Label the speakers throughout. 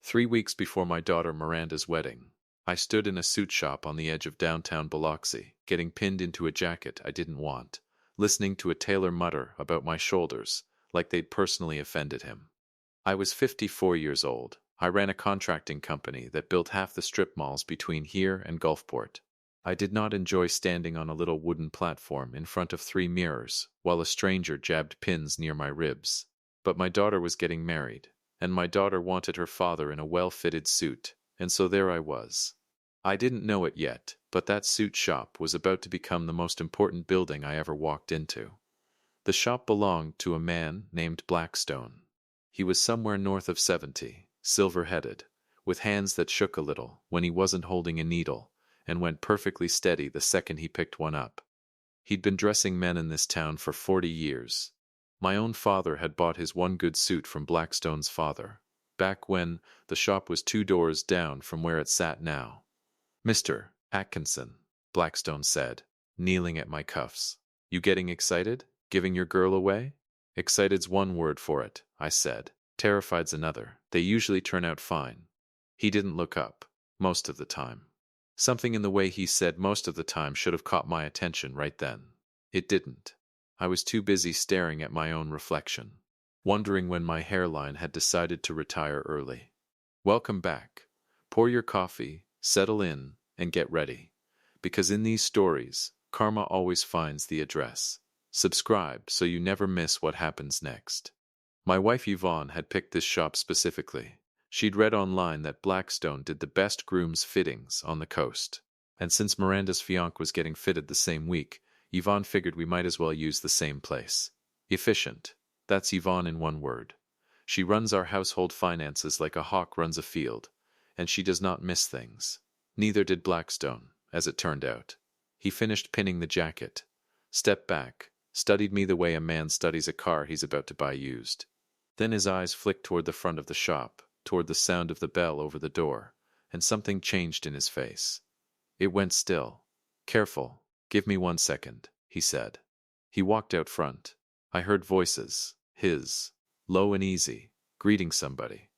Speaker 1: 3 weeks before my daughter Miranda's wedding, I stood in a suit shop on the edge of downtown Biloxi, getting pinned into a jacket I didn't want, listening to a tailor mutter about my shoulders, like they'd personally offended him. I was 54 years old. I ran a contracting company that built half the strip malls between here and Gulfport. I did not enjoy standing on a little wooden platform in front of 3 mirrors while a stranger jabbed pins near my ribs. But my daughter was getting married, and my daughter wanted her father in a well-fitted suit, and so there I was. I didn't know it yet, but that suit shop was about to become the most important building I ever walked into. The shop belonged to a man named Blackstone. He was somewhere north of 70, silver-headed, with hands that shook a little when he wasn't holding a needle, and went perfectly steady the second he picked one up. He'd been dressing men in this town for 40 years. My own father had bought his one good suit from Blackstone's father, back when the shop was 2 doors down from where it sat now. "Mr. Atkinson," Blackstone said, kneeling at my cuffs. "You getting excited? Giving your girl away?" "Excited's one word for it," I said. "Terrified's another. They usually turn out fine." He didn't look up, most of the time. Something in the way he said most of the time should have caught my attention right then. It didn't. I was too busy staring at my own reflection, wondering when my hairline had decided to retire early. "Welcome back. Pour your coffee, settle in, and get ready. Because in these stories, karma always finds the address. Subscribe so you never miss what happens next." My wife Yvonne had picked this shop specifically. She'd read online that Blackstone did the best grooms fittings on the coast. And since Miranda's fiancé was getting fitted the same week, Yvonne figured we might as well use the same place. Efficient. That's Yvonne in one word. She runs our household finances like a hawk runs a field, and she does not miss things. Neither did Blackstone, as it turned out. He finished pinning the jacket, stepped back, studied me the way a man studies a car he's about to buy used. Then his eyes flicked toward the front of the shop, toward the sound of the bell over the door, and something changed in his face. It went still. "Careful. Give me 1 second," he said. He walked out front. I heard voices, his, low and easy, greeting somebody.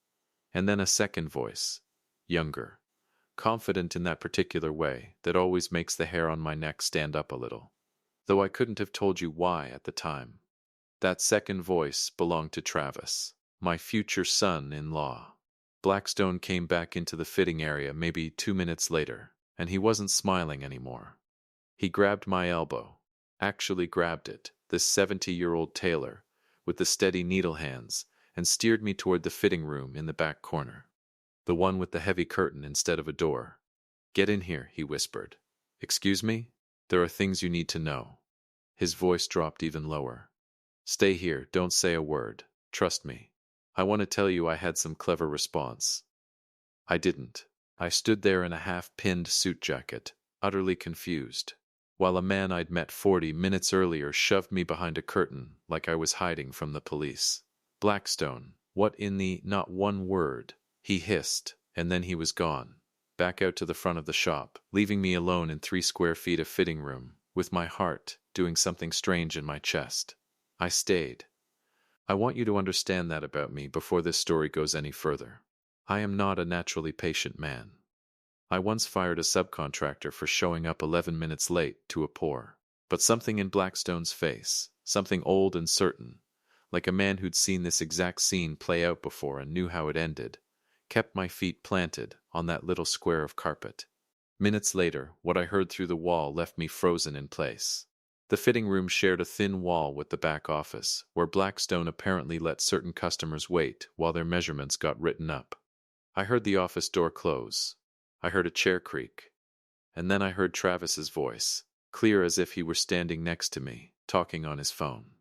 Speaker 1: And then a second voice, younger, confident in that particular way that always makes the hair on my neck stand up a little. Though I couldn't have told you why at the time. That second voice belonged to Travis, my future son-in-law. Blackstone came back into the fitting area maybe 2 minutes later, and he wasn't smiling anymore. He grabbed my elbow, actually grabbed it, this 70-year-old tailor, with the steady needle hands, and steered me toward the fitting room in the back corner. The one with the heavy curtain instead of a door. "Get in here," he whispered. "Excuse me? There are things you need to know." His voice dropped even lower. "Stay here, don't say a word. Trust me. I want to tell you I had some clever response." I didn't. I stood there in a half-pinned suit jacket, utterly confused, while a man I'd met 40 minutes earlier shoved me behind a curtain like I was hiding from the police. "Blackstone, what in the—" "Not one word," he hissed, and then he was gone, back out to the front of the shop, leaving me alone in 3 square feet of fitting room, with my heart doing something strange in my chest. I stayed. I want you to understand that about me before this story goes any further. I am not a naturally patient man. I once fired a subcontractor for showing up 11 minutes late to a pour. But something in Blackstone's face, something old and certain, like a man who'd seen this exact scene play out before and knew how it ended, kept my feet planted on that little square of carpet. Minutes later, what I heard through the wall left me frozen in place. The fitting room shared a thin wall with the back office, where Blackstone apparently let certain customers wait while their measurements got written up. I heard the office door close. I heard a chair creak. And then I heard Travis's voice, clear as if he were standing next to me, talking on his phone.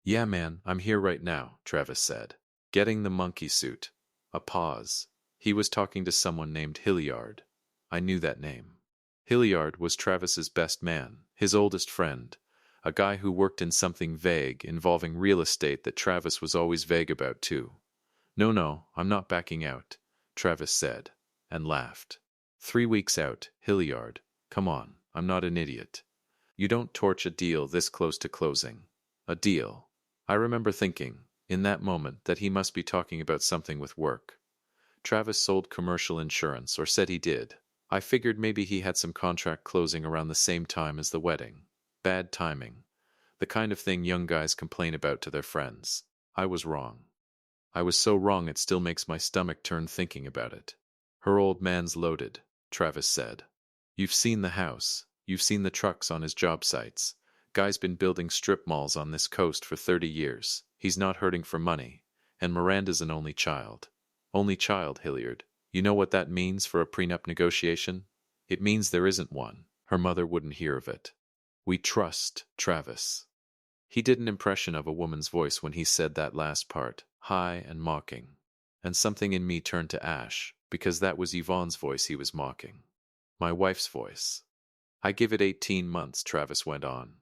Speaker 1: "Yeah, man, I'm here right now," Travis said. "Getting the monkey suit." A pause. He was talking to someone named Hilliard. I knew that name. Hilliard was Travis's best man, his oldest friend, a guy who worked in something vague involving real estate that Travis was always vague about too. No, I'm not backing out," Travis said, and laughed. 3 weeks out, Hilliard. Come on, I'm not an idiot. You don't torch a deal this close to closing. A deal. I remember thinking, in that moment, that he must be talking about something with work. Travis sold commercial insurance, or said he did. I figured maybe he had some contract closing around the same time as the wedding. Bad timing. The kind of thing young guys complain about to their friends. I was wrong. I was so wrong it still makes my stomach turn thinking about it. Her old man's loaded, Travis said. You've seen the house. You've seen the trucks on his job sites. Guy's been building strip malls on this coast for 30 years. He's not hurting for money. And Miranda's an only child. Only child, Hilliard. You know what that means for a prenup negotiation? It means there isn't one. Her mother wouldn't hear of it. We trust Travis. He did an impression of a woman's voice when he said that last part, high and mocking. And something in me turned to ash, because that was Yvonne's voice he was mocking. My wife's voice. I give it 18 months, Travis went on.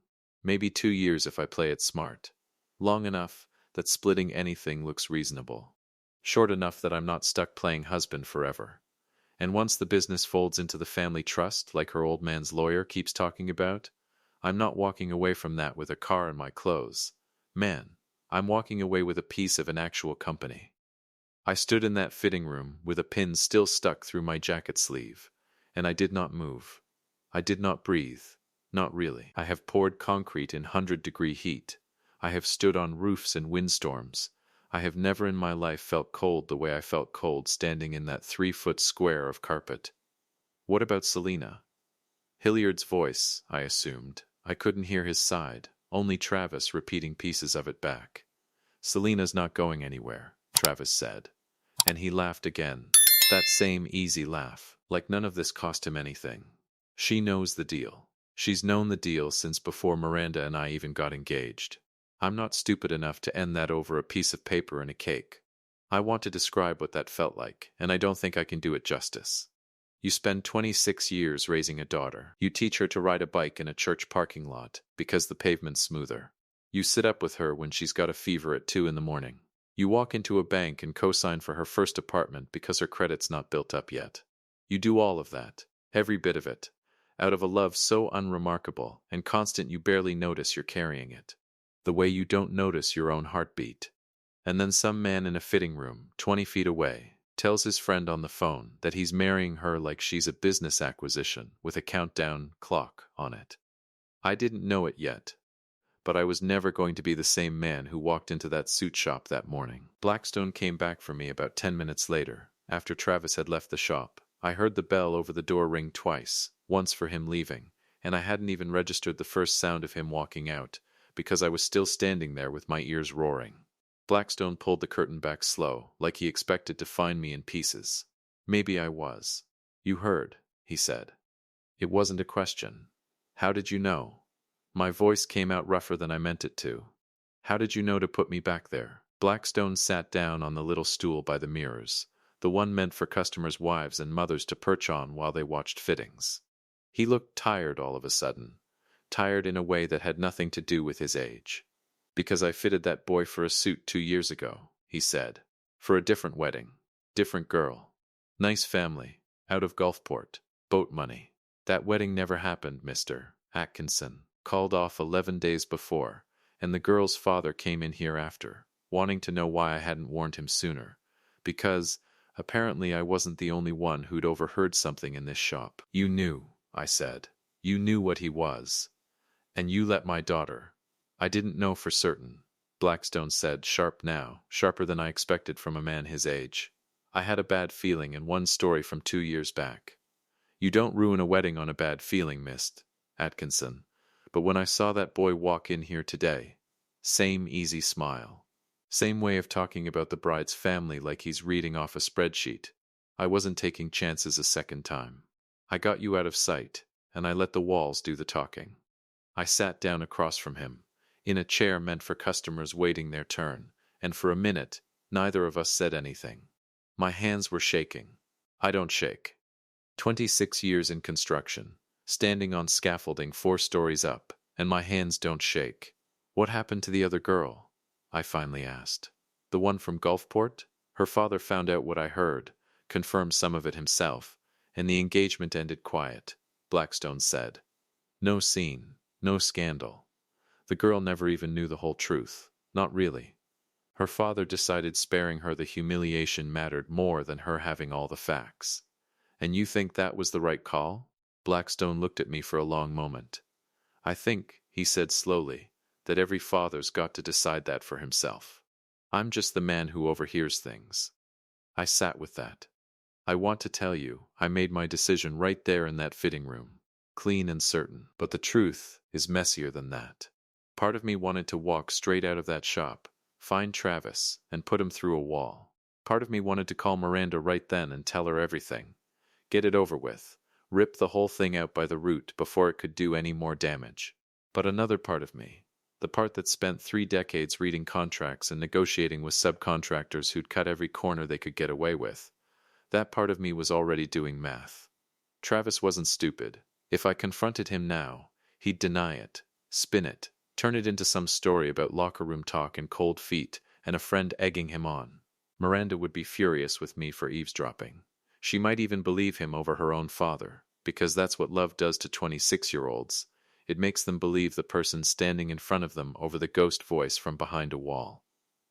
Speaker 1: Maybe 2 years if I play it smart. Long enough that splitting anything looks reasonable. Short enough that I'm not stuck playing husband forever. And once the business folds into the family trust, like her old man's lawyer keeps talking about, I'm not walking away from that with a car and my clothes. Man, I'm walking away with a piece of an actual company. I stood in that fitting room with a pin still stuck through my jacket sleeve, and I did not move. I did not breathe. Not really. I have poured concrete in 100-degree heat. I have stood on roofs in windstorms. I have never in my life felt cold the way I felt cold standing in that 3-foot square of carpet. What about Selena? Hilliard's voice, I assumed. I couldn't hear his side, only Travis repeating pieces of it back. Selena's not going anywhere, Travis said. And he laughed again. That same easy laugh, like none of this cost him anything. She knows the deal. She's known the deal since before Miranda and I even got engaged. I'm not stupid enough to end that over a piece of paper and a cake. I want to describe what that felt like, and I don't think I can do it justice. You spend 26 years raising a daughter. You teach her to ride a bike in a church parking lot because the pavement's smoother. You sit up with her when she's got a fever at 2 in the morning. You walk into a bank and co-sign for her first apartment because her credit's not built up yet. You do all of that, every bit of it, out of a love so unremarkable and constant you barely notice you're carrying it. The way you don't notice your own heartbeat. And then some man in a fitting room, 20 feet away, tells his friend on the phone that he's marrying her like she's a business acquisition with a countdown clock on it. I didn't know it yet, but I was never going to be the same man who walked into that suit shop that morning. Blackstone came back for me about 10 minutes later, after Travis had left the shop. I heard the bell over the door ring twice, once for him leaving, and I hadn't even registered the first sound of him walking out, because I was still standing there with my ears roaring. Blackstone pulled the curtain back slow, like he expected to find me in pieces. Maybe I was. You heard, he said. It wasn't a question. How did you know? My voice came out rougher than I meant it to. How did you know to put me back there? Blackstone sat down on the little stool by the mirrors, the one meant for customers' wives and mothers to perch on while they watched fittings. He looked tired all of a sudden. Tired in a way that had nothing to do with his age. Because I fitted that boy for a suit 2 years ago, he said. For a different wedding. Different girl. Nice family. Out of Gulfport. Boat money. That wedding never happened, Mr. Atkinson. Called off 11 days before, and the girl's father came in here after, wanting to know why I hadn't warned him sooner. Because, apparently I wasn't the only one who'd overheard something in this shop. You knew, I said. You knew what he was. And you let my daughter. I didn't know for certain, Blackstone said, sharp now, sharper than I expected from a man his age. I had a bad feeling and one story from 2 years back. You don't ruin a wedding on a bad feeling, Mr. Atkinson. But when I saw that boy walk in here today, same easy smile. Same way of talking about the bride's family like he's reading off a spreadsheet. I wasn't taking chances a second time. I got you out of sight, and I let the walls do the talking. I sat down across from him, in a chair meant for customers waiting their turn, and for a minute, neither of us said anything. My hands were shaking. I don't shake. 26 years in construction, standing on scaffolding 4 stories up, and my hands don't shake. What happened to the other girl? I finally asked. The one from Gulfport? Her father found out what I heard, confirmed some of it himself, and the engagement ended quiet, Blackstone said. No scene. No scandal. The girl never even knew the whole truth. Not really. Her father decided sparing her the humiliation mattered more than her having all the facts. And you think that was the right call? Blackstone looked at me for a long moment. I think, he said slowly, that every father's got to decide that for himself. I'm just the man who overhears things. I sat with that. I want to tell you, I made my decision right there in that fitting room. Clean and certain, but the truth is messier than that. Part of me wanted to walk straight out of that shop, find Travis, and put him through a wall. Part of me wanted to call Miranda right then and tell her everything. Get it over with. Rip the whole thing out by the root before it could do any more damage. But another part of me, the part that spent 3 decades reading contracts and negotiating with subcontractors who'd cut every corner they could get away with, that part of me was already doing math. Travis wasn't stupid. If I confronted him now, he'd deny it, spin it, turn it into some story about locker room talk and cold feet and a friend egging him on. Miranda would be furious with me for eavesdropping. She might even believe him over her own father, because that's what love does to 26-year-olds. It makes them believe the person standing in front of them over the ghost voice from behind a wall.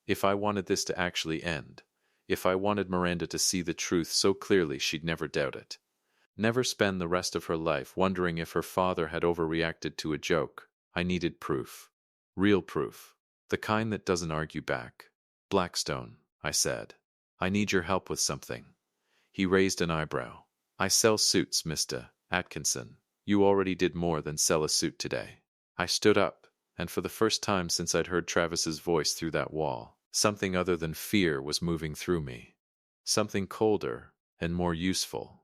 Speaker 1: If I wanted this to actually end, if I wanted Miranda to see the truth so clearly she'd never doubt it, never spend the rest of her life wondering if her father had overreacted to a joke, I needed proof. Real proof. The kind that doesn't argue back. Blackstone, I said. I need your help with something. He raised an eyebrow. I sell suits, Mr. Atkinson. You already did more than sell a suit today. I stood up, and for the first time since I'd heard Travis's voice through that wall, something other than fear was moving through me. Something colder and more useful.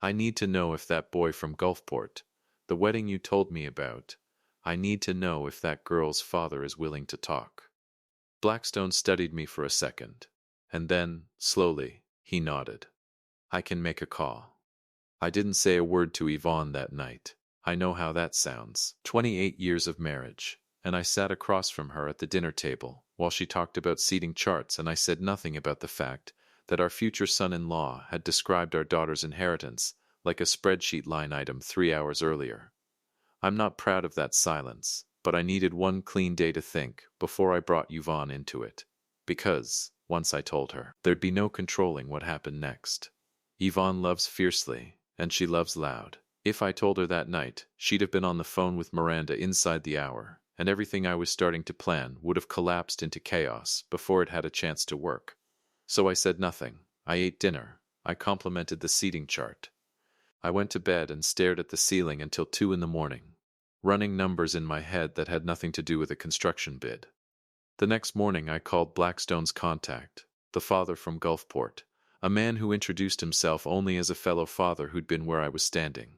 Speaker 1: I need to know if that boy from Gulfport, the wedding you told me about, I need to know if that girl's father is willing to talk. Blackstone studied me for a second, and then, slowly, he nodded. I can make a call. I didn't say a word to Yvonne that night. I know how that sounds. 28 years of marriage, and I sat across from her at the dinner table while she talked about seating charts, and I said nothing about the fact that our future son-in-law had described our daughter's inheritance like a spreadsheet line item 3 hours earlier. I'm not proud of that silence, but I needed one clean day to think before I brought Yvonne into it. Because, once I told her, there'd be no controlling what happened next. Yvonne loves fiercely, and she loves loud. If I told her that night, she'd have been on the phone with Miranda inside the hour, and everything I was starting to plan would have collapsed into chaos before it had a chance to work. So I said nothing. I ate dinner. I complimented the seating chart. I went to bed and stared at the ceiling until 2 in the morning, running numbers in my head that had nothing to do with a construction bid. The next morning I called Blackstone's contact, the father from Gulfport, a man who introduced himself only as a fellow father who'd been where I was standing.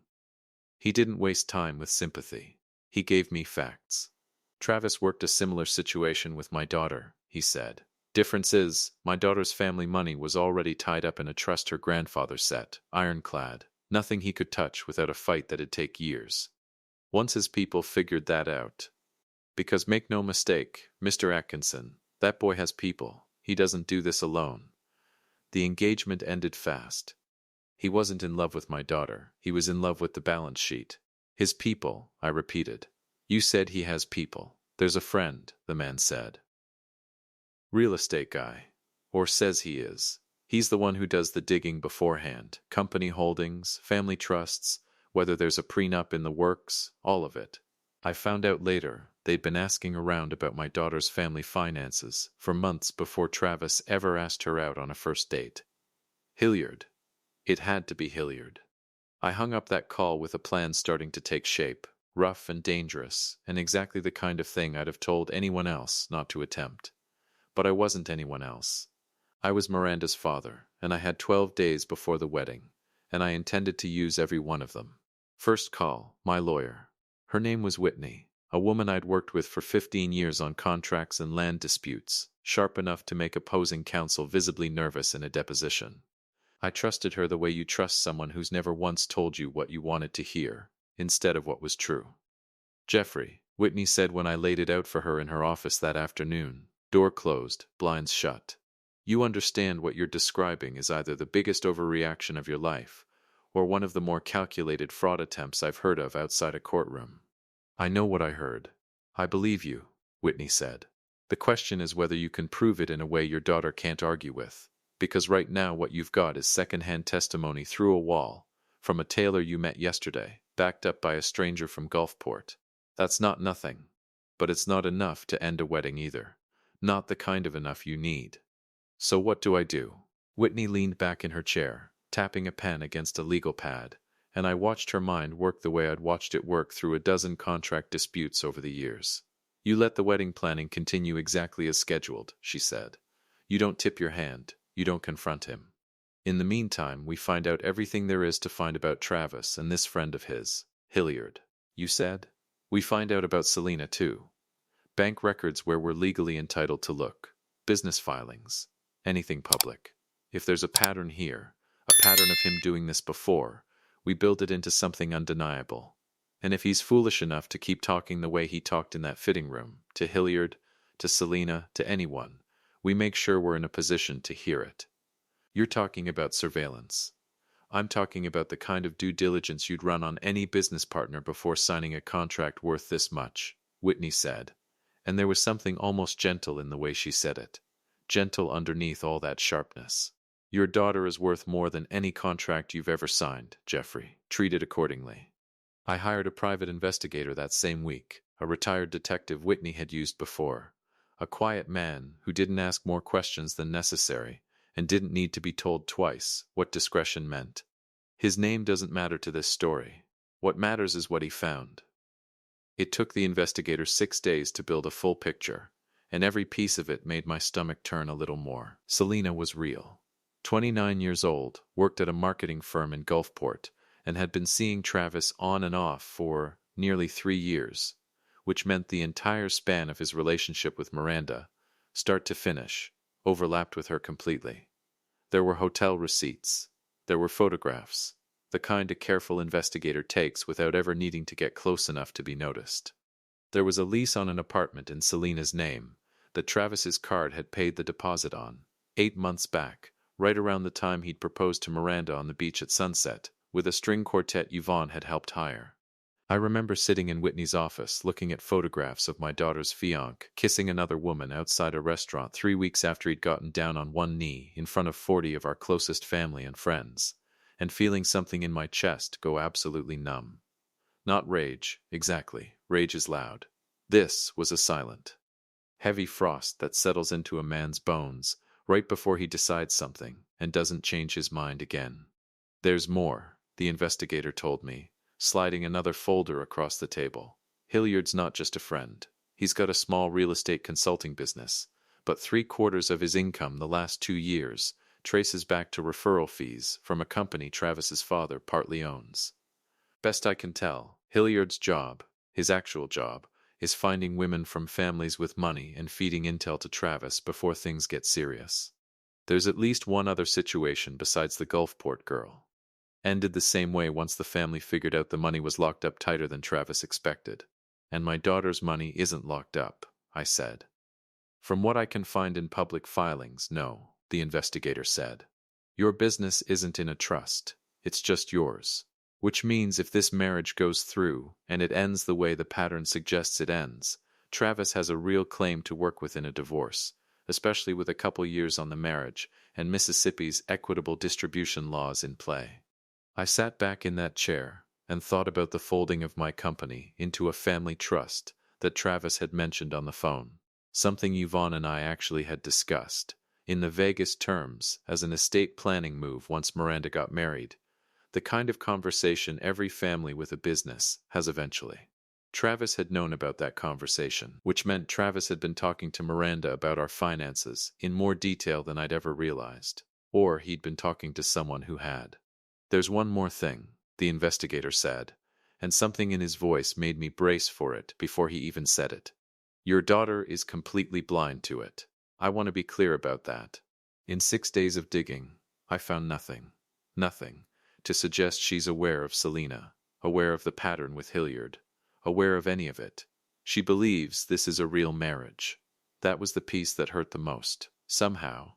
Speaker 1: He didn't waste time with sympathy. He gave me facts. Travis worked a similar situation with my daughter, he said. Difference is, my daughter's family money was already tied up in a trust her grandfather set, ironclad, nothing he could touch without a fight that'd take years. Once his people figured that out. Because make no mistake, Mr. Atkinson, that boy has people. He doesn't do this alone. The engagement ended fast. He wasn't in love with my daughter. He was in love with the balance sheet. His people, I repeated. You said he has people. There's a friend, the man said. Real estate guy. Or says he is. He's the one who does the digging beforehand. Company holdings, family trusts, whether there's a prenup in the works, all of it. I found out later they'd been asking around about my daughter's family finances for months before Travis ever asked her out on a first date. Hilliard. It had to be Hilliard. I hung up that call with a plan starting to take shape, rough and dangerous, and exactly the kind of thing I'd have told anyone else not to attempt. But I wasn't anyone else. I was Miranda's father, and I had 12 days before the wedding, and I intended to use every one of them. First call, my lawyer. Her name was Whitney, a woman I'd worked with for 15 years on contracts and land disputes, sharp enough to make opposing counsel visibly nervous in a deposition. I trusted her the way you trust someone who's never once told you what you wanted to hear, instead of what was true. Jeffrey, Whitney said when I laid it out for her in her office that afternoon, door closed, blinds shut. You understand what you're describing is either the biggest overreaction of your life, or one of the more calculated fraud attempts I've heard of outside a courtroom. I know what I heard. I believe you, Whitney said. The question is whether you can prove it in a way your daughter can't argue with. Because right now what you've got is second-hand testimony through a wall, from a tailor you met yesterday, backed up by a stranger from Gulfport. That's not nothing. But it's not enough to end a wedding either. Not the kind of enough you need. So what do I do? Whitney leaned back in her chair, tapping a pen against a legal pad, and I watched her mind work the way I'd watched it work through a dozen contract disputes over the years. You let the wedding planning continue exactly as scheduled, she said. You don't tip your hand. You don't confront him. In the meantime, we find out everything there is to find about Travis and this friend of his, Hilliard. You said? We find out about Selena, too. Bank records where we're legally entitled to look. Business filings. Anything public. If there's a pattern here, a pattern of him doing this before, we build it into something undeniable. And if he's foolish enough to keep talking the way he talked in that fitting room, to Hilliard, to Selena, to anyone, we make sure we're in a position to hear it. You're talking about surveillance. I'm talking about the kind of due diligence you'd run on any business partner before signing a contract worth this much, Whitney said. And there was something almost gentle in the way she said it. Gentle underneath all that sharpness. Your daughter is worth more than any contract you've ever signed, Jeffrey. Treat it accordingly. I hired a private investigator that same week, a retired detective Whitney had used before. A quiet man who didn't ask more questions than necessary and didn't need to be told twice what discretion meant. His name doesn't matter to this story. What matters is what he found. It took the investigator 6 days to build a full picture, and every piece of it made my stomach turn a little more. Selena was real. 29 years old, worked at a marketing firm in Gulfport, and had been seeing Travis on and off for nearly 3 years, which meant the entire span of his relationship with Miranda, start to finish, overlapped with her completely. There were hotel receipts. There were photographs, the kind a careful investigator takes without ever needing to get close enough to be noticed. There was a lease on an apartment in Selena's name that Travis's card had paid the deposit on, 8 months back, right around the time he'd proposed to Miranda on the beach at sunset, with a string quartet Yvonne had helped hire. I remember sitting in Whitney's office looking at photographs of my daughter's fiancé kissing another woman outside a restaurant 3 weeks after he'd gotten down on one knee in front of 40 of our closest family and friends, and feeling something in my chest go absolutely numb. Not rage, exactly. Rage is loud. This was a silent, heavy frost that settles into a man's bones right before he decides something and doesn't change his mind again. There's more, the investigator told me, sliding another folder across the table. Hilliard's not just a friend. He's got a small real estate consulting business, but 3/4 of his income the last 2 years traces back to referral fees from a company Travis's father partly owns. Best I can tell, Hilliard's job, his actual job, is finding women from families with money and feeding intel to Travis before things get serious. There's at least one other situation besides the Gulfport girl. Ended the same way once the family figured out the money was locked up tighter than Travis expected. And my daughter's money isn't locked up, I said. From what I can find in public filings, no, the investigator said. Your business isn't in a trust, it's just yours. Which means if this marriage goes through, and it ends the way the pattern suggests it ends, Travis has a real claim to work with in a divorce, especially with a couple years on the marriage and Mississippi's equitable distribution laws in play. I sat back in that chair and thought about the folding of my company into a family trust that Travis had mentioned on the phone, something Yvonne and I actually had discussed, in the vaguest terms, as an estate planning move once Miranda got married. The kind of conversation every family with a business has eventually. Travis had known about that conversation, which meant Travis had been talking to Miranda about our finances in more detail than I'd ever realized, or he'd been talking to someone who had. There's one more thing, the investigator said, and something in his voice made me brace for it before he even said it. Your daughter is completely blind to it. I want to be clear about that. In 6 days of digging, I found nothing. Nothing to suggest she's aware of Selena, aware of the pattern with Hilliard, aware of any of it. She believes this is a real marriage. That was the piece that hurt the most, somehow.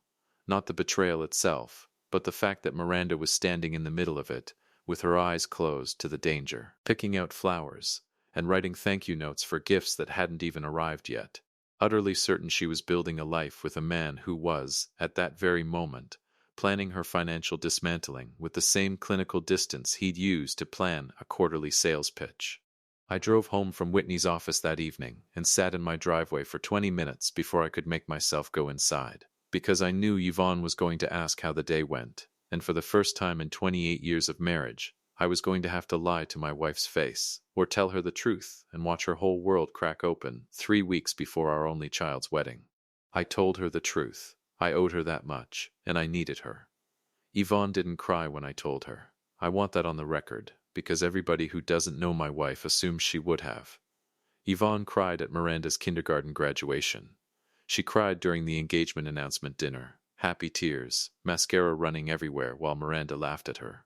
Speaker 1: Not the betrayal itself, but the fact that Miranda was standing in the middle of it, with her eyes closed to the danger, picking out flowers, and writing thank you notes for gifts that hadn't even arrived yet. utterly certain she was building a life with a man who was, at that very moment, planning her financial dismantling with the same clinical distance he'd used to plan a quarterly sales pitch. I drove home from Whitney's office that evening and sat in my driveway for 20 minutes before I could make myself go inside, because I knew Yvonne was going to ask how the day went, and for the first time in 28 years of marriage, I was going to have to lie to my wife's face, or tell her the truth and watch her whole world crack open 3 weeks before our only child's wedding. I told her the truth. I owed her that much, and I needed her. Yvonne didn't cry when I told her. I want that on the record, because everybody who doesn't know my wife assumes she would have. Yvonne cried at Miranda's kindergarten graduation. She cried during the engagement announcement dinner, happy tears, mascara running everywhere while Miranda laughed at her.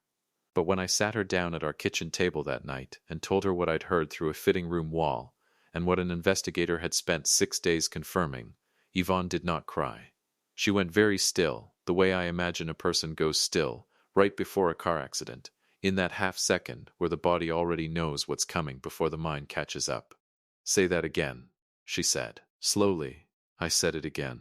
Speaker 1: But when I sat her down at our kitchen table that night and told her what I'd heard through a fitting room wall and what an investigator had spent 6 days confirming, Yvonne did not cry. She went very still, the way I imagine a person goes still, right before a car accident, in that half second where the body already knows what's coming before the mind catches up. Say that again, she said. Slowly, I said it again.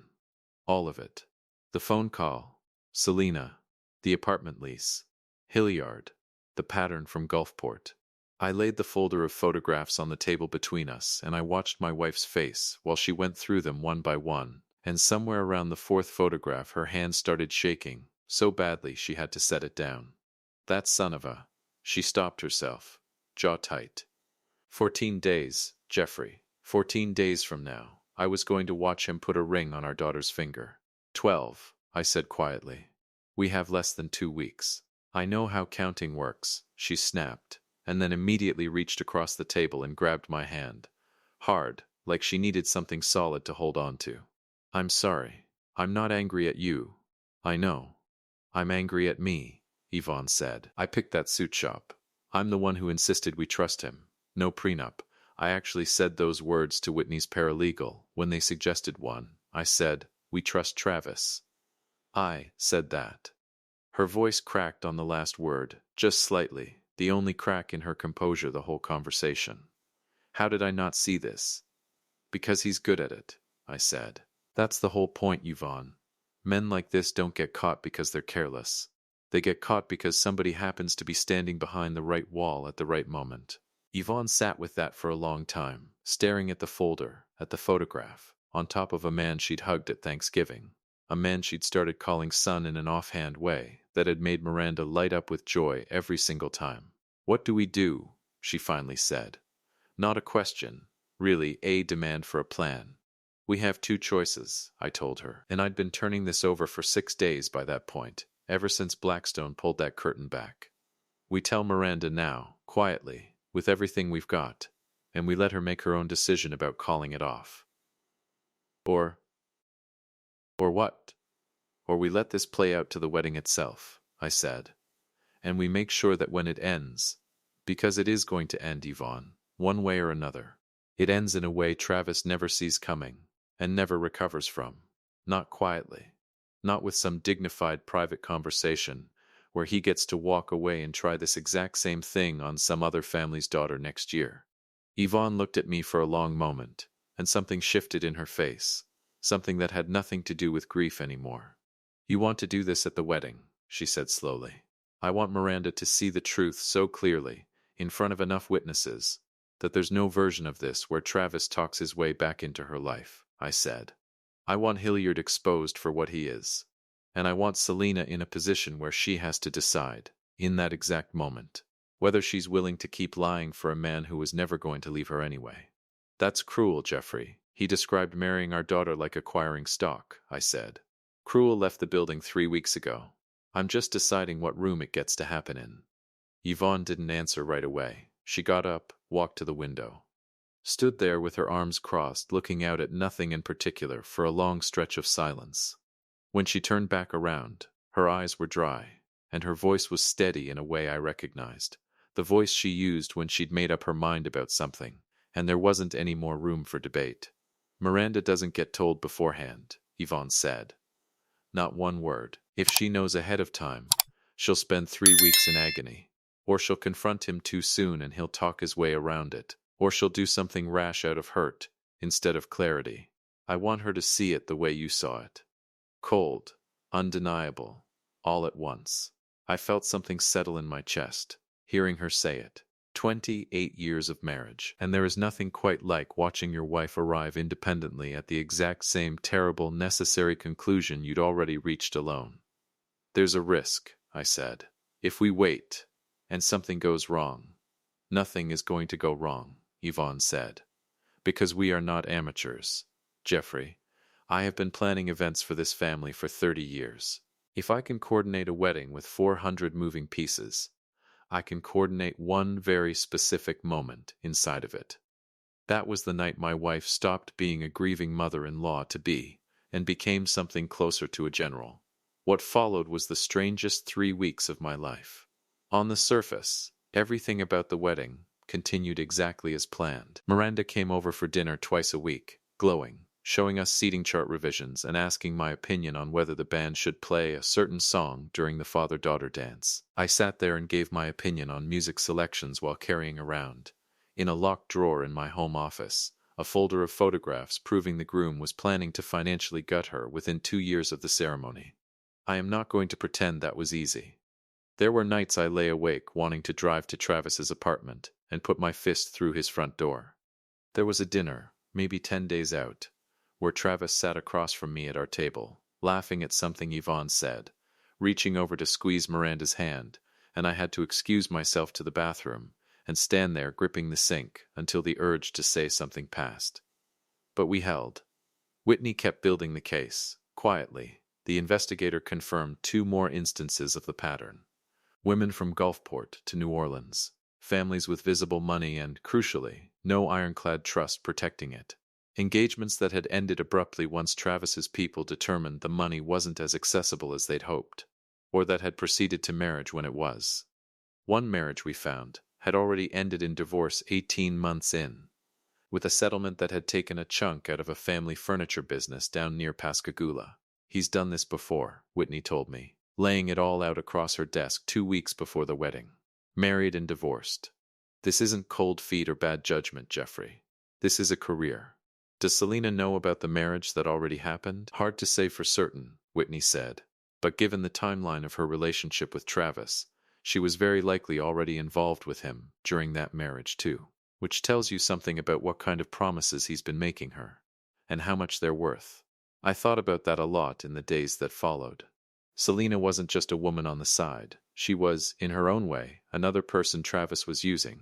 Speaker 1: All of it. The phone call, Selena, the apartment lease, Hilliard, the pattern from Gulfport. I laid the folder of photographs on the table between us, and I watched my wife's face while she went through them one by one, and somewhere around the fourth photograph her hand started shaking, so badly she had to set it down. That son of a... She stopped herself, jaw tight. 14 days, Jeffrey. 14 days from now, I was going to watch him put a ring on our daughter's finger. 12, I said quietly. We have less than 2 weeks. I know how counting works, she snapped, and then immediately reached across the table and grabbed my hand. Hard, like she needed something solid to hold on to. I'm sorry. I'm not angry at you. I know. I'm angry at me, Yvonne said. I picked that suit shop. I'm the one who insisted we trust him. No prenup. I actually said those words to Whitney's paralegal when they suggested one. I said, we trust Travis. I said that. Her voice cracked on the last word, just slightly, the only crack in her composure the whole conversation. How did I not see this? Because he's good at it, I said. That's the whole point, Yvonne. Men like this don't get caught because they're careless. They get caught because somebody happens to be standing behind the right wall at the right moment. Yvonne sat with that for a long time, staring at the folder, at the photograph, on top of a man she'd hugged at Thanksgiving. A man she'd started calling son in an offhand way that had made Miranda light up with joy every single time. What do we do? She finally said. Not a question, really a demand for a plan. We have 2 choices, I told her, and I'd been turning this over for 6 days by that point, ever since Blackstone pulled that curtain back. We tell Miranda now, quietly, with everything we've got, and we let her make her own decision about calling it off. Or what? Or we let this play out to the wedding itself, I said. And we make sure that when it ends, because it is going to end, Yvonne, one way or another, it ends in a way Travis never sees coming and never recovers from. Not quietly. Not with some dignified private conversation where he gets to walk away and try this exact same thing on some other family's daughter next year. Yvonne looked at me for a long moment, and something shifted in her face, something that had nothing to do with grief anymore. You want to do this at the wedding, she said slowly. I want Miranda to see the truth so clearly, in front of enough witnesses, that there's no version of this where Travis talks his way back into her life, I said. I want Hilliard exposed for what he is. And I want Selena in a position where she has to decide, in that exact moment, whether she's willing to keep lying for a man who was never going to leave her anyway. That's cruel, Jeffrey. He described marrying our daughter like acquiring stock, I said. Cruel left the building 3 weeks ago. I'm just deciding what room it gets to happen in. Yvonne didn't answer right away. She got up, walked to the window. Stood there with her arms crossed, looking out at nothing in particular for a long stretch of silence. When she turned back around, her eyes were dry, and her voice was steady in a way I recognized, the voice she used when she'd made up her mind about something, and there wasn't any more room for debate. Miranda doesn't get told beforehand, Yvonne said. Not one word. If she knows ahead of time, she'll spend 3 weeks in agony. Or she'll confront him too soon and he'll talk his way around it. Or she'll do something rash out of hurt, instead of clarity. I want her to see it the way you saw it. Cold, undeniable, all at once. I felt something settle in my chest, hearing her say it. 28 years of marriage, and there is nothing quite like watching your wife arrive independently at the exact same terrible, necessary conclusion you'd already reached alone. There's a risk, I said. If we wait, and something goes wrong. Nothing is going to go wrong, Yvonne said. Because we are not amateurs. Jeffrey, I have been planning events for this family for 30 years. If I can coordinate a wedding with 400 moving pieces, I can coordinate one very specific moment inside of it. That was the night my wife stopped being a grieving mother-in-law to be, and became something closer to a general. What followed was the strangest 3 weeks of my life. On the surface, everything about the wedding continued exactly as planned. Miranda came over for dinner twice a week, glowing, showing us seating chart revisions and asking my opinion on whether the band should play a certain song during the father-daughter dance. I sat there and gave my opinion on music selections while carrying around, in a locked drawer in my home office, a folder of photographs proving the groom was planning to financially gut her within 2 years of the ceremony. I am not going to pretend that was easy. There were nights I lay awake wanting to drive to Travis's apartment and put my fist through his front door. There was a dinner, maybe 10 days out, where Travis sat across from me at our table, laughing at something Yvonne said, reaching over to squeeze Miranda's hand, and I had to excuse myself to the bathroom and stand there gripping the sink until the urge to say something passed. But we held. Whitney kept building the case, quietly. The investigator confirmed 2 more instances of the pattern. Women from Gulfport to New Orleans, families with visible money and, crucially, no ironclad trust protecting it. Engagements that had ended abruptly once Travis's people determined the money wasn't as accessible as they'd hoped, or that had proceeded to marriage when it was. One marriage, we found, had already ended in divorce 18 months in, with a settlement that had taken a chunk out of a family furniture business down near Pascagoula. He's done this before, Whitney told me, laying it all out across her desk 2 weeks before the wedding. Married and divorced. This isn't cold feet or bad judgment, Jeffrey. This is a career. Does Selena know about the marriage that already happened? Hard to say for certain, Whitney said. But given the timeline of her relationship with Travis, she was very likely already involved with him during that marriage too. Which tells you something about what kind of promises he's been making her, and how much they're worth. I thought about that a lot in the days that followed. Selena wasn't just a woman on the side. She was, in her own way, another person Travis was using,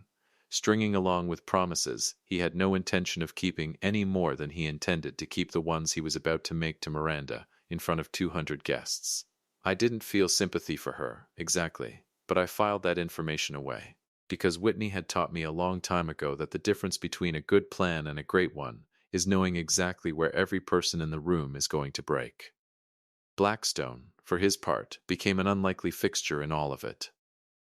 Speaker 1: stringing along with promises he had no intention of keeping any more than he intended to keep the ones he was about to make to Miranda in front of 200 guests. I didn't feel sympathy for her, exactly, but I filed that information away, because Whitney had taught me a long time ago that the difference between a good plan and a great one is knowing exactly where every person in the room is going to break. Blackstone, for his part, became an unlikely fixture in all of it.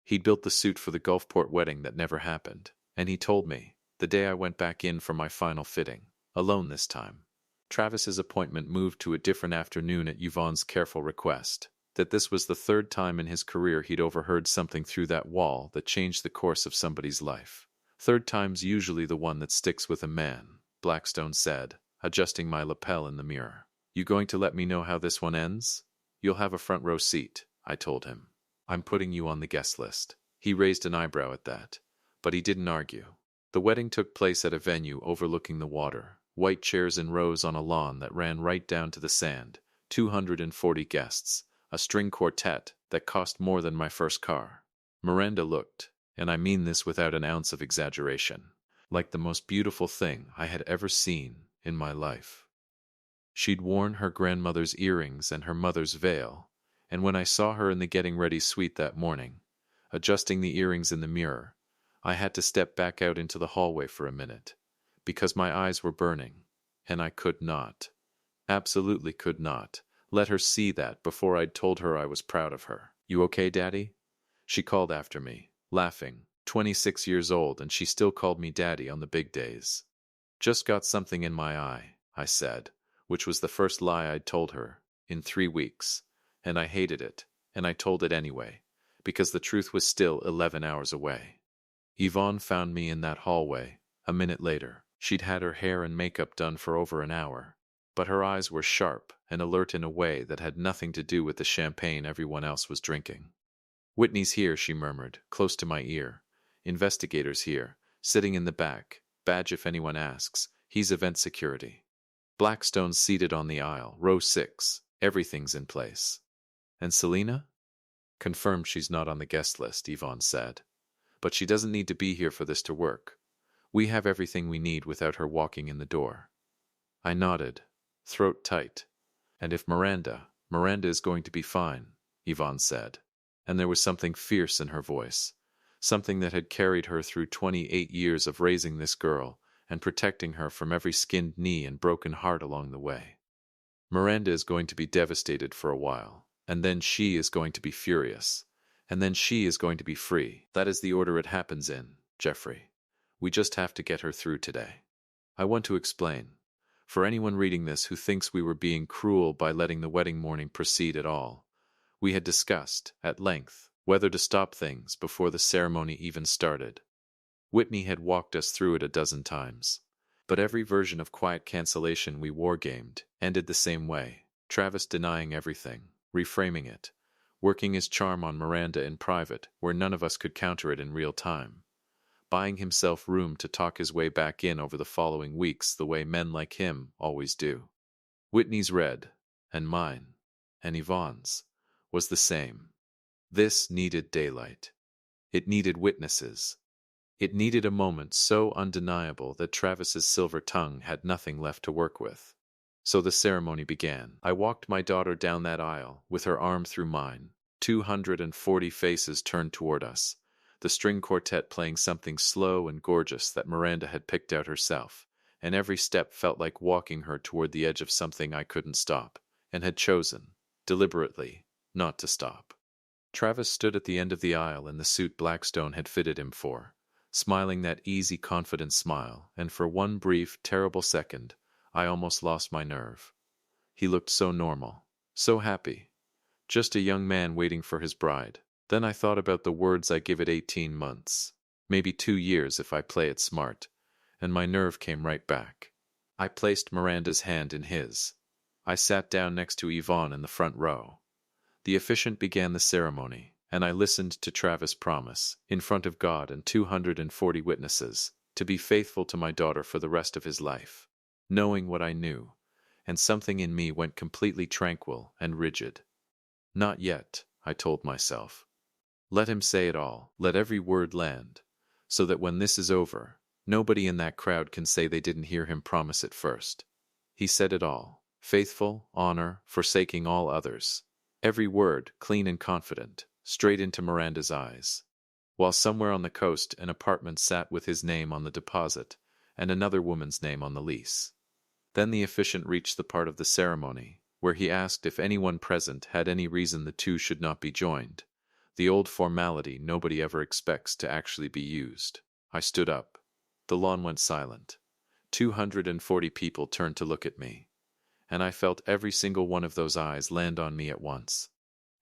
Speaker 1: He'd built the suit for the Gulfport wedding that never happened, and he told me, the day I went back in for my final fitting, alone this time, Travis's appointment moved to a different afternoon at Yvonne's careful request, that this was the 3rd time in his career he'd overheard something through that wall that changed the course of somebody's life. 3rd time's usually the one that sticks with a man, Blackstone said, adjusting my lapel in the mirror. You going to let me know how this one ends? You'll have a front row seat, I told him. I'm putting you on the guest list. He raised an eyebrow at that, but he didn't argue. The wedding took place at a venue overlooking the water, white chairs in rows on a lawn that ran right down to the sand, 240 guests, a string quartet that cost more than my first car. Miranda looked, and I mean this without an ounce of exaggeration, like the most beautiful thing I had ever seen in my life. She'd worn her grandmother's earrings and her mother's veil, and when I saw her in the getting ready suite that morning, adjusting the earrings in the mirror, I had to step back out into the hallway for a minute, because my eyes were burning, and I could not, absolutely could not, let her see that before I'd told her I was proud of her. You okay, Daddy? She called after me, laughing. 26 years old, and she still called me Daddy on the big days. Just got something in my eye, I said, which was the first lie I'd told her, in 3 weeks, and I hated it, and I told it anyway, because the truth was still 11 hours away. Yvonne found me in that hallway, a minute later. She'd had her hair and makeup done for over an hour, but her eyes were sharp and alert in a way that had nothing to do with the champagne everyone else was drinking. "Whitney's here," she murmured, close to my ear. "Investigators here, sitting in the back. Badge if anyone asks. He's event security. Blackstone's seated on the aisle, row 6. Everything's in place." "And Selina?" "Confirmed she's not on the guest list," Yvonne said. "But she doesn't need to be here for this to work. We have everything we need without her walking in the door." I nodded, throat tight. "And if Miranda is going to be fine," Yvonne said. And there was something fierce in her voice, something that had carried her through 28 years of raising this girl and protecting her from every skinned knee and broken heart along the way. "Miranda is going to be devastated for a while, and then she is going to be furious, and then she is going to be free. That is the order it happens in, Jeffrey. We just have to get her through today." I want to explain, for anyone reading this who thinks we were being cruel by letting the wedding morning proceed at all. We had discussed, at length, whether to stop things before the ceremony even started. Whitney had walked us through it a dozen times. But every version of quiet cancellation we wargamed ended the same way, Travis denying everything, reframing it, working his charm on Miranda in private where none of us could counter it in real time, buying himself room to talk his way back in over the following weeks the way men like him always do. Whitney's red, and mine, and Yvonne's, was the same. This needed daylight. It needed witnesses. It needed a moment so undeniable that Travis's silver tongue had nothing left to work with. So the ceremony began. I walked my daughter down that aisle, with her arm through mine, 240 faces turned toward us, the string quartet playing something slow and gorgeous that Miranda had picked out herself, and every step felt like walking her toward the edge of something I couldn't stop, and had chosen, deliberately, not to stop. Travis stood at the end of the aisle in the suit Blackstone had fitted him for, smiling that easy, confident smile, and for one brief, terrible second, I almost lost my nerve. He looked so normal, so happy, just a young man waiting for his bride. Then I thought about the words I give it 18 months, maybe 2 years if I play it smart, and my nerve came right back. I placed Miranda's hand in his. I sat down next to Yvonne in the front row. The officiant began the ceremony, and I listened to Travis promise, in front of God and 240 witnesses, to be faithful to my daughter for the rest of his life, knowing what I knew, and something in me went completely tranquil and rigid. Not yet, I told myself. Let him say it all, let every word land, so that when this is over, nobody in that crowd can say they didn't hear him promise it first. He said it all, faithful, honor, forsaking all others. Every word, clean and confident, straight into Miranda's eyes. While somewhere on the coast an apartment sat with his name on the deposit, and another woman's name on the lease. Then the officiant reached the part of the ceremony, where he asked if anyone present had any reason the two should not be joined. The old formality nobody ever expects to actually be used. I stood up. The lawn went silent. 240 people turned to look at me, and I felt every single one of those eyes land on me at once.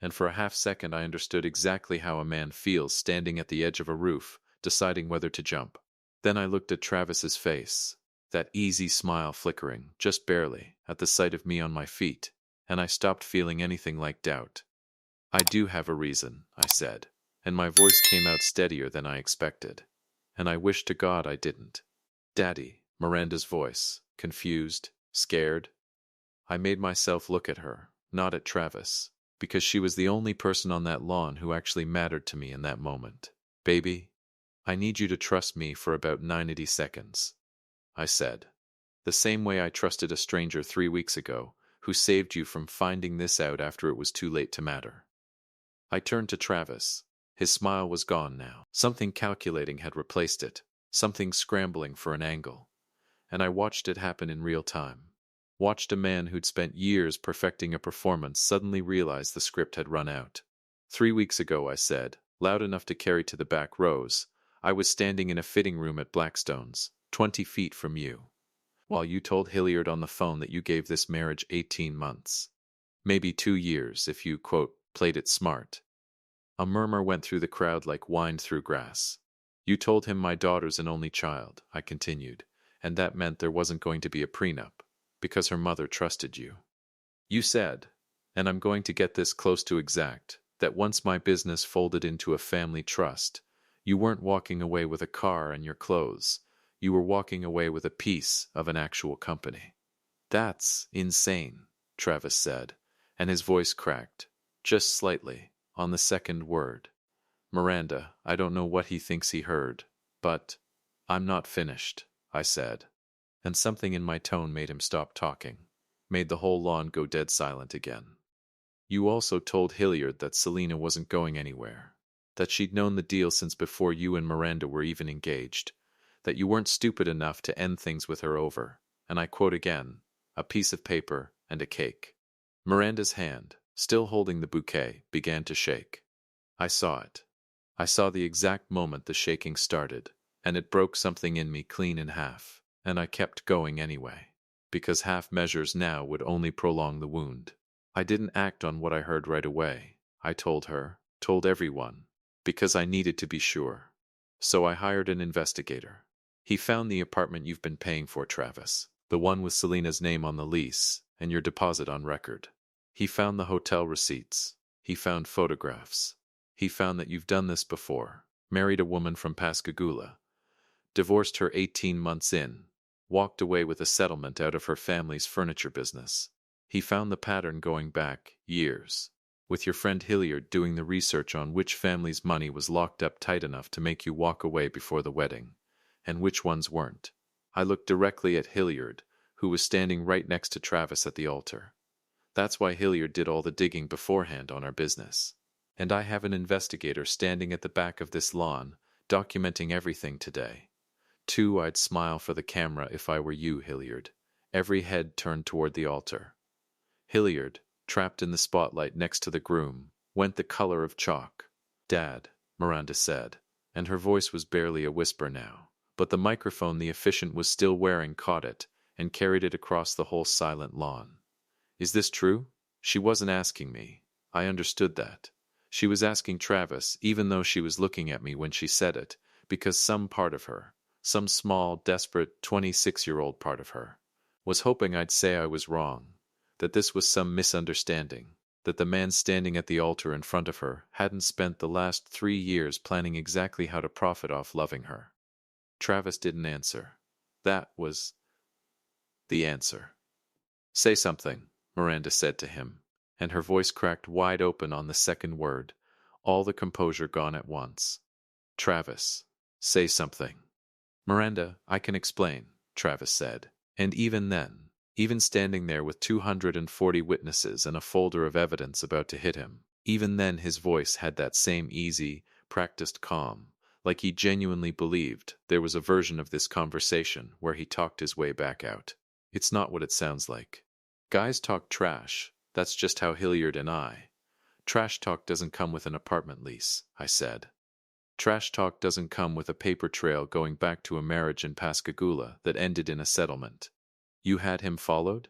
Speaker 1: And for a half-second I understood exactly how a man feels standing at the edge of a roof, deciding whether to jump. Then I looked at Travis's face, that easy smile flickering, just barely, at the sight of me on my feet, and I stopped feeling anything like doubt. "I do have a reason," I said, and my voice came out steadier than I expected. "And I wish to God I didn't." "Daddy," Miranda's voice, confused, scared. I made myself look at her, not at Travis, because she was the only person on that lawn who actually mattered to me in that moment. "Baby, I need you to trust me for about 90 seconds," I said. "The same way I trusted a stranger 3 weeks ago, who saved you from finding this out after it was too late to matter." I turned to Travis. His smile was gone now. Something calculating had replaced it, something scrambling for an angle. And I watched it happen in real time. Watched a man who'd spent years perfecting a performance suddenly realize the script had run out. 3 weeks ago, I said, loud enough to carry to the back rows, I was standing in a fitting room at Blackstone's, 20 feet from you, while you told Hilliard on the phone that you gave this marriage 18 months. Maybe 2 years if you, quote, played it smart. A murmur went through the crowd like wind through grass. "You told him my daughter's an only child," I continued, "and that meant there wasn't going to be a prenup. Because her mother trusted you. You said, and I'm going to get this close to exact, that once my business folded into a family trust, you weren't walking away with a car and your clothes. You were walking away with a piece of an actual company. That's insane, Travis said, and his voice cracked, just slightly, on the second word. Miranda, I don't know what he thinks he heard, but I'm not finished, I said. And something in my tone made him stop talking, made the whole lawn go dead silent again. You also told Hilliard that Selena wasn't going anywhere, that she'd known the deal since before you and Miranda were even engaged, that you weren't stupid enough to end things with her over, and I quote again, a piece of paper and a cake. Miranda's hand, still holding the bouquet, began to shake. I saw it. I saw the exact moment the shaking started, and it broke something in me clean in half, and I kept going anyway, because half measures now would only prolong the wound. I didn't act on what I heard right away. I told her, told everyone, because I needed to be sure. So I hired an investigator. He found the apartment you've been paying for, Travis, the one with Selena's name on the lease and your deposit on record. He found the hotel receipts. He found photographs. He found that you've done this before, married a woman from Pascagoula, divorced her 18 months in, walked away with a settlement out of her family's furniture business. He found the pattern going back years, with your friend Hilliard doing the research on which family's money was locked up tight enough to make you walk away before the wedding, and which ones weren't. I looked directly at Hilliard, who was standing right next to Travis at the altar. That's why Hilliard did all the digging beforehand on our business. And I have an investigator standing at the back of this lawn, documenting everything today. Too, I'd smile for the camera if I were you, Hilliard. Every head turned toward the altar. Hilliard, trapped in the spotlight next to the groom, went the color of chalk. Dad, Miranda said, and her voice was barely a whisper now, but the microphone the officiant was still wearing caught it and carried it across the whole silent lawn. Is this true? She wasn't asking me. I understood that. She was asking Travis, even though she was looking at me when she said it, because some part of her, some small, desperate 26-year-old part of her, was hoping I'd say I was wrong, that this was some misunderstanding, that the man standing at the altar in front of her hadn't spent the last 3 years planning exactly how to profit off loving her. Travis didn't answer. That was the answer. Say something, Miranda said to him, and her voice cracked wide open on the second word, all the composure gone at once. Travis, say something. Miranda, I can explain, Travis said, and even then, even standing there with 240 witnesses and a folder of evidence about to hit him, even then his voice had that same easy, practiced calm, like he genuinely believed there was a version of this conversation where he talked his way back out. It's not what it sounds like. Guys talk trash, that's just how Hilliard and I. Trash talk doesn't come with an apartment lease, I said. Trash talk doesn't come with a paper trail going back to a marriage in Pascagoula that ended in a settlement. You had him followed?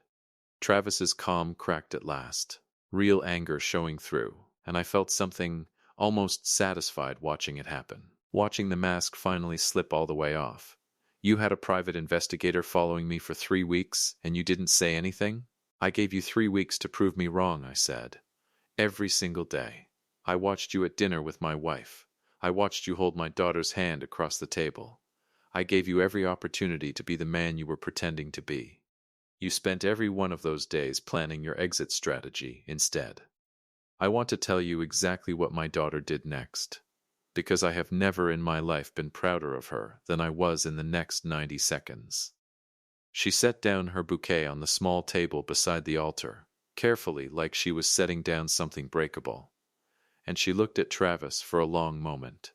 Speaker 1: Travis's calm cracked at last, real anger showing through, and I felt something almost satisfied watching it happen, watching the mask finally slip all the way off. You had a private investigator following me for 3 weeks, and you didn't say anything? I gave you 3 weeks to prove me wrong, I said. Every single day. I watched you at dinner with my wife. I watched you hold my daughter's hand across the table. I gave you every opportunity to be the man you were pretending to be. You spent every one of those days planning your exit strategy instead. I want to tell you exactly what my daughter did next, because I have never in my life been prouder of her than I was in the next 90 seconds. She set down her bouquet on the small table beside the altar, carefully like she was setting down something breakable. And she looked at Travis for a long moment.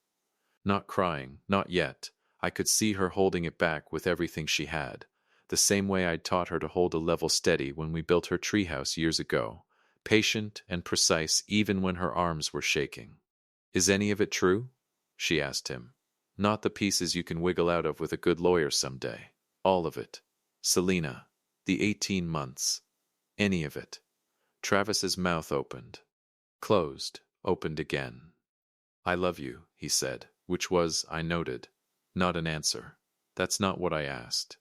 Speaker 1: Not crying, not yet. I could see her holding it back with everything she had, the same way I'd taught her to hold a level steady when we built her treehouse years ago, patient and precise even when her arms were shaking. Is any of it true? She asked him. Not the pieces you can wiggle out of with a good lawyer someday. All of it. Selena. The 18 months. Any of it. Travis's mouth opened. Closed. Opened again. I love you, he said, which was, I noted, not an answer. That's not what I asked.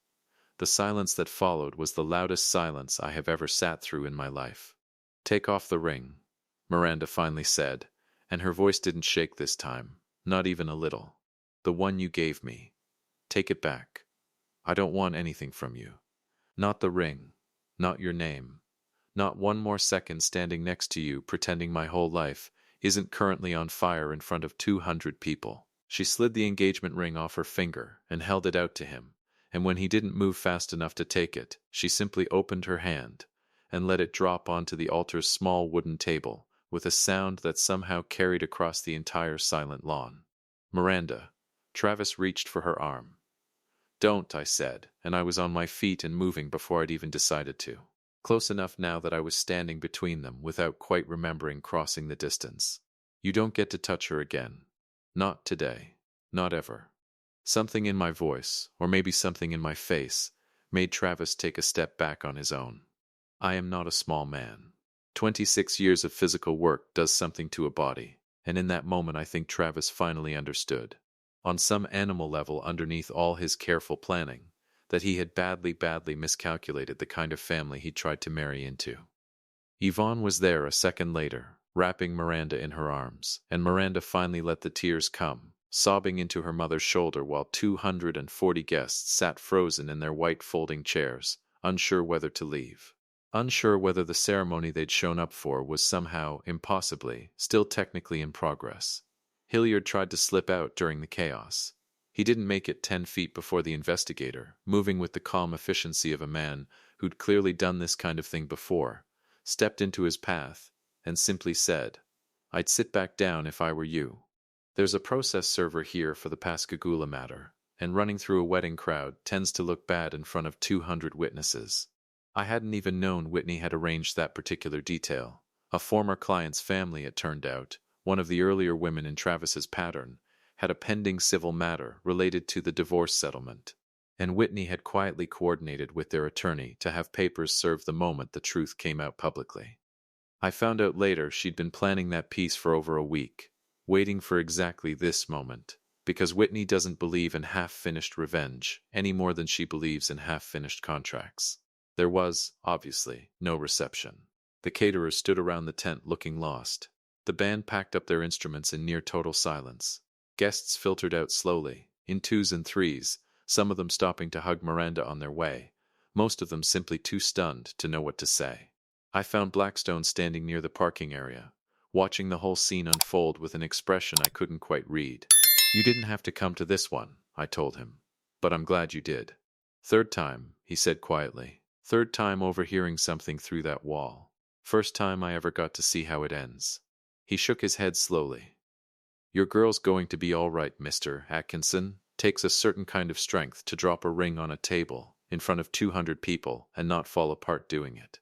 Speaker 1: The silence that followed was the loudest silence I have ever sat through in my life. "Take off the ring," Miranda finally said, and her voice didn't shake this time, not even a little. "The one you gave me. Take it back. I don't want anything from you. Not the ring, not your name, not one more second standing next to you pretending my whole life isn't currently on fire in front of 200 people." She slid the engagement ring off her finger and held it out to him, and when he didn't move fast enough to take it, she simply opened her hand and let it drop onto the altar's small wooden table with a sound that somehow carried across the entire silent lawn. "Miranda." Travis reached for her arm. "Don't," I said, and I was on my feet and moving before I'd even decided to. Close enough now that I was standing between them without quite remembering crossing the distance. "You don't get to touch her again. Not today. Not ever." Something in my voice, or maybe something in my face, made Travis take a step back on his own. I am not a small man. 26 years of physical work does something to a body, and in that moment I think Travis finally understood, on some animal level underneath all his careful planning, that he had badly miscalculated the kind of family he'd tried to marry into. Yvonne was there a second later, wrapping Miranda in her arms, and Miranda finally let the tears come, sobbing into her mother's shoulder while 240 guests sat frozen in their white folding chairs, unsure whether to leave. Unsure whether the ceremony they'd shown up for was somehow, impossibly, still technically in progress. Hilliard tried to slip out during the chaos. He didn't make it 10 feet before the investigator, moving with the calm efficiency of a man who'd clearly done this kind of thing before, stepped into his path, and simply said, "I'd sit back down if I were you. There's a process server here for the Pascagoula matter, and running through a wedding crowd tends to look bad in front of 200 witnesses." I hadn't even known Whitney had arranged that particular detail. A former client's family, it turned out, one of the earlier women in Travis's pattern, had a pending civil matter related to the divorce settlement, and Whitney had quietly coordinated with their attorney to have papers served the moment the truth came out publicly. I found out later she'd been planning that piece for over a week, waiting for exactly this moment, because Whitney doesn't believe in half-finished revenge any more than she believes in half-finished contracts. There was, obviously, no reception. The caterers stood around the tent looking lost. The band packed up their instruments in near total silence. Guests filtered out slowly, in twos and threes, some of them stopping to hug Miranda on their way, most of them simply too stunned to know what to say. I found Blackstone standing near the parking area, watching the whole scene unfold with an expression I couldn't quite read. "You didn't have to come to this one," I told him, "but I'm glad you did." "Third time," he said quietly. "Third time overhearing something through that wall. First time I ever got to see how it ends." He shook his head slowly. "Your girl's going to be all right, Mr. Atkinson. Takes a certain kind of strength to drop a ring on a table in front of 200 people and not fall apart doing it."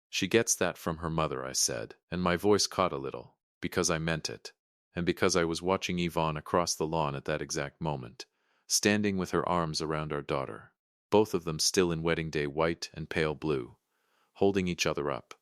Speaker 1: "She gets that from her mother," I said, and my voice caught a little, because I meant it, and because I was watching Yvonne across the lawn at that exact moment, standing with her arms around our daughter, both of them still in wedding day white and pale blue, holding each other up.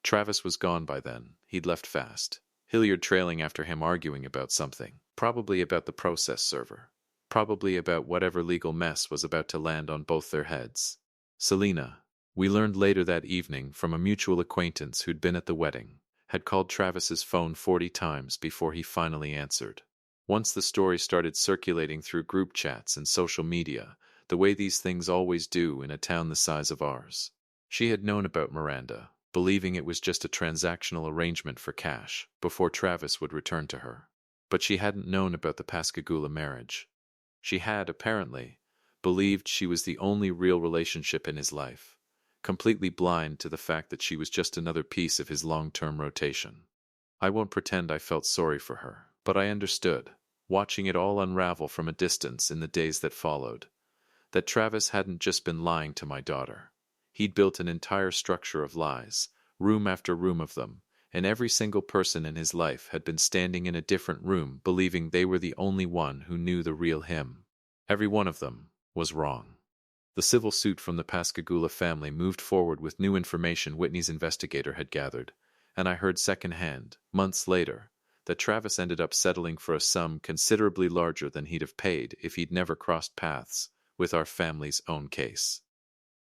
Speaker 1: Travis was gone by then. He'd left fast. Hilliard trailing after him, arguing about something, probably about the process server, probably about whatever legal mess was about to land on both their heads. Selena, we learned later that evening from a mutual acquaintance who'd been at the wedding, had called Travis's phone 40 times before he finally answered. Once the story started circulating through group chats and social media, the way these things always do in a town the size of ours. She had known about Miranda, believing it was just a transactional arrangement for cash before Travis would return to her. But she hadn't known about the Pascagoula marriage. She had, apparently, believed she was the only real relationship in his life, completely blind to the fact that she was just another piece of his long-term rotation. I won't pretend I felt sorry for her, but I understood, watching it all unravel from a distance in the days that followed, that Travis hadn't just been lying to my daughter. He'd built an entire structure of lies, room after room of them, and every single person in his life had been standing in a different room believing they were the only one who knew the real him. Every one of them was wrong. The civil suit from the Pascagoula family moved forward with new information Whitney's investigator had gathered, and I heard secondhand, months later, that Travis ended up settling for a sum considerably larger than he'd have paid if he'd never crossed paths with our family's own case.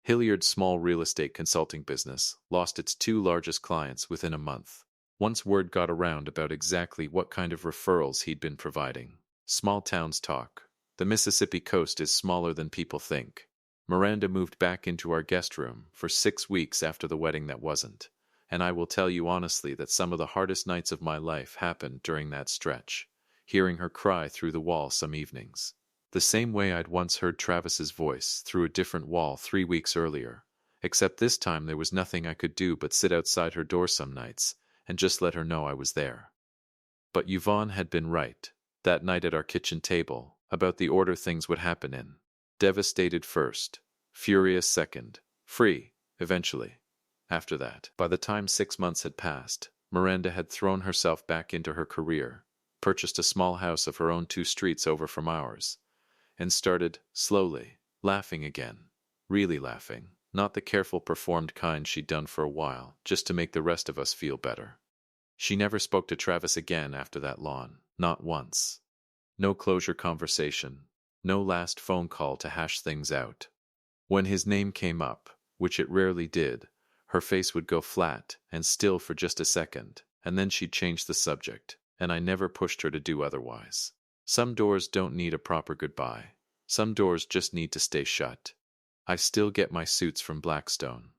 Speaker 1: Hilliard's small real estate consulting business lost its two largest clients within a month. Once word got around about exactly what kind of referrals he'd been providing. Small towns talk. The Mississippi coast is smaller than people think. Miranda moved back into our guest room for 6 weeks after the wedding that wasn't, and I will tell you honestly that some of the hardest nights of my life happened during that stretch, hearing her cry through the wall some evenings. The same way I'd once heard Travis's voice through a different wall 3 weeks earlier, except this time there was nothing I could do but sit outside her door some nights and just let her know I was there. But Yvonne had been right, that night at our kitchen table, about the order things would happen in. Devastated first, furious second, free, eventually. After that, by the time 6 months had passed, Miranda had thrown herself back into her career, purchased a small house of her own 2 streets over from ours, and started, slowly, laughing again. Really laughing, not the careful performed kind she'd done for a while, just to make the rest of us feel better. She never spoke to Travis again after that lawn, not once. No closure conversation, no last phone call to hash things out. When his name came up, which it rarely did, her face would go flat and still for just a second, and then she'd change the subject, and I never pushed her to do otherwise. Some doors don't need a proper goodbye. Some doors just need to stay shut. I still get my suits from Blackstone.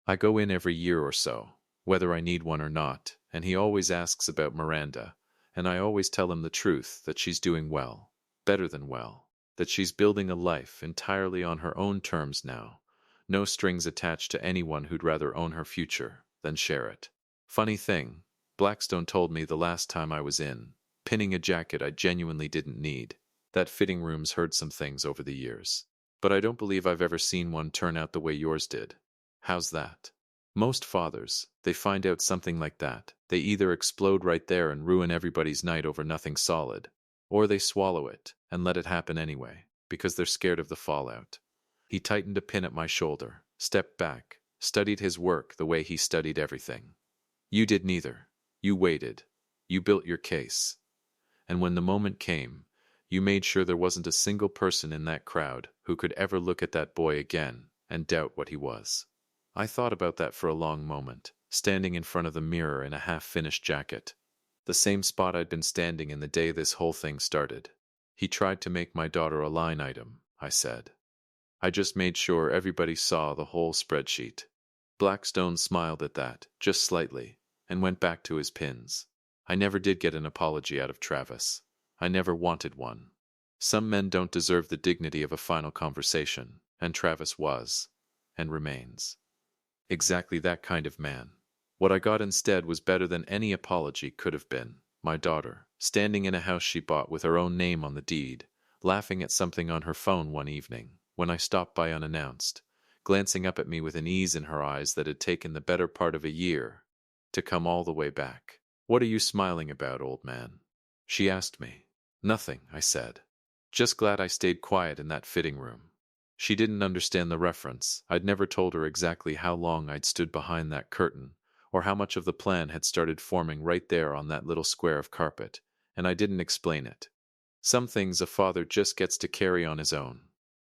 Speaker 1: I go in every year or so, whether I need one or not, and he always asks about Miranda, and I always tell him the truth, that she's doing well, better than well, that she's building a life entirely on her own terms now, no strings attached to anyone who'd rather own her future than share it. Funny thing, Blackstone told me the last time I was in, pinning a jacket I genuinely didn't need, that fitting rooms heard some things over the years. But I don't believe I've ever seen one turn out the way yours did. How's that? Most fathers, they find out something like that, they either explode right there and ruin everybody's night over nothing solid, or they swallow it and let it happen anyway, because they're scared of the fallout. He tightened a pin at my shoulder, stepped back, studied his work the way he studied everything. You did neither. You waited. You built your case. And when the moment came, you made sure there wasn't a single person in that crowd who could ever look at that boy again and doubt what he was. I thought about that for a long moment, standing in front of the mirror in a half-finished jacket. The same spot I'd been standing in the day this whole thing started. He tried to make my daughter a line item, I said. I just made sure everybody saw the whole spreadsheet. Blackstone smiled at that, just slightly, and went back to his pins. I never did get an apology out of Travis. I never wanted one. Some men don't deserve the dignity of a final conversation, and Travis was, and remains, exactly that kind of man. What I got instead was better than any apology could have been. My daughter, standing in a house she bought with her own name on the deed, laughing at something on her phone one evening, when I stopped by unannounced, glancing up at me with an ease in her eyes that had taken the better part of a year to come all the way back. "What are you smiling about, old man?" she asked me. "Nothing," I said. "Just glad I stayed quiet in that fitting room." She didn't understand the reference. I'd never told her exactly how long I'd stood behind that curtain, or how much of the plan had started forming right there on that little square of carpet, and I didn't explain it. Some things a father just gets to carry on his own.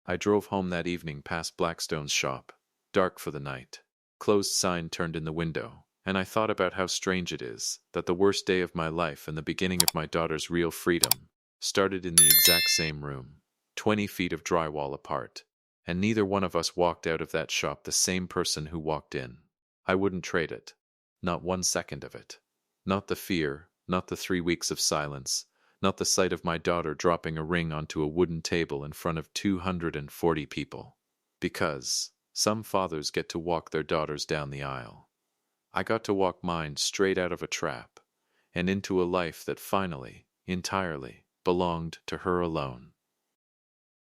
Speaker 1: I drove home that evening past Blackstone's shop, dark for the night. Closed sign turned in the window, and I thought about how strange it is that the worst day of my life and the beginning of my daughter's real freedom started in the exact same room, 20 feet of drywall apart, and neither one of us walked out of that shop the same person who walked in. I wouldn't trade it. Not 1 second of it. Not the fear, not the 3 weeks of silence, not the sight of my daughter dropping a ring onto a wooden table in front of 240 people. Because some fathers get to walk their daughters down the aisle. I got to walk mine straight out of a trap, and into a life that finally, entirely, belonged to her alone.